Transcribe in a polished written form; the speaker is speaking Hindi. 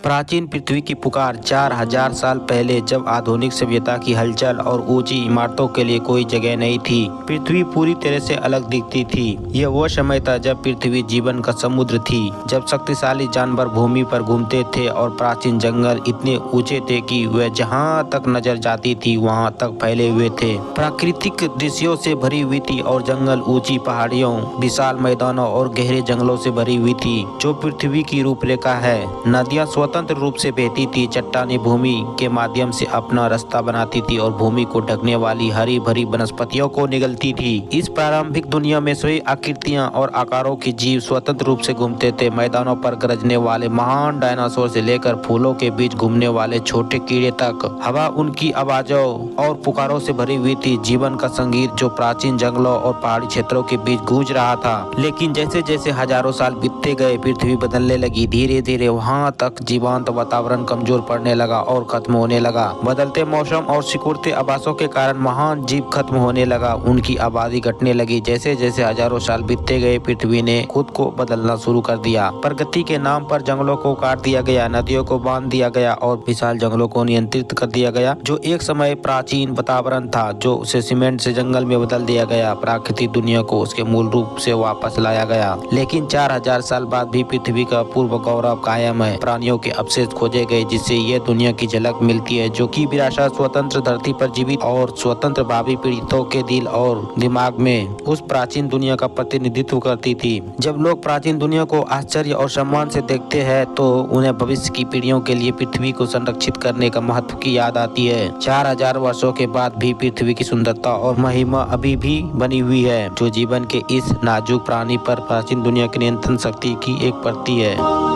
प्राचीन पृथ्वी की पुकार 4000 साल पहले, जब आधुनिक सभ्यता की हलचल और ऊंची इमारतों के लिए कोई जगह नहीं थी, पृथ्वी पूरी तरह से अलग दिखती थी। यह वो समय था जब पृथ्वी जीवन का समुद्र थी, जब शक्तिशाली जानवर भूमि पर घूमते थे और प्राचीन जंगल इतने ऊंचे थे कि वे जहां तक नजर जाती थी वहां तक फैले हुए थे। प्राकृतिक दृश्यों से भरी हुई थी और जंगल, ऊंची पहाड़ियों, विशाल मैदानों और गहरे जंगलों से भरी हुई थी, जो पृथ्वी की रूपरेखा है। नदियां स्वतंत्र रूप से बहती थी, चट्टानें भूमि के माध्यम से अपना रास्ता बनाती थी और भूमि को ढकने वाली हरी भरी वनस्पतियों को निगलती थी। इस प्रारंभिक दुनिया में सभी आकृतियां और आकारों के जीव स्वतंत्र रूप से घूमते थे। मैदानों पर गरजने वाले महान डायनासोर से लेकर फूलों के बीच घूमने वाले छोटे कीड़े तक, हवा उनकी आवाजों और पुकारों से भरी हुई थी। जीवन का संगीत जो प्राचीन जंगलों और पहाड़ी क्षेत्रों के बीच गूंज रहा था। लेकिन जैसे जैसे हजारों साल बीतते गए, पृथ्वी बदलने लगी। धीरे धीरे वहां तक जीवंत वातावरण कमजोर पड़ने लगा और खत्म होने लगा। बदलते मौसम और सिकुड़ते आवासों के कारण महान जीव खत्म होने लगा, उनकी आबादी घटने लगी। जैसे जैसे हजारों साल बीतते गए, पृथ्वी ने खुद को बदलना शुरू कर दिया। प्रगति के नाम पर जंगलों को काट दिया गया, नदियों को बांध दिया गया और विशाल जंगलों को नियंत्रित कर दिया गया। जो एक समय प्राचीन वातावरण था, जो उसे सीमेंट से जंगल में बदल दिया गया। प्राकृतिक दुनिया को उसके मूल रूप से वापस लाया गया। लेकिन 4000 साल बाद भी पृथ्वी का पूर्व गौरव कायम है। प्राणियों के अवशेष खोजे गए, जिससे ये दुनिया की झलक मिलती है, जो की विरासत स्वतंत्र धरती पर जीवित और स्वतंत्र भावी पीढ़ियों के दिल और दिमाग में उस प्राचीन दुनिया का प्रतिनिधित्व करती थी। जब लोग प्राचीन दुनिया को आश्चर्य और सम्मान से देखते हैं, तो उन्हें भविष्य की पीढ़ियों के लिए पृथ्वी को संरक्षित करने का महत्व की याद आती है। 4000 वर्षों के बाद भी पृथ्वी की सुंदरता और महिमा अभी भी बनी हुई है, जो जीवन के इस नाजुक प्राणी पर प्राचीन दुनिया की नियंत्रण शक्ति की एक प्रतीक है।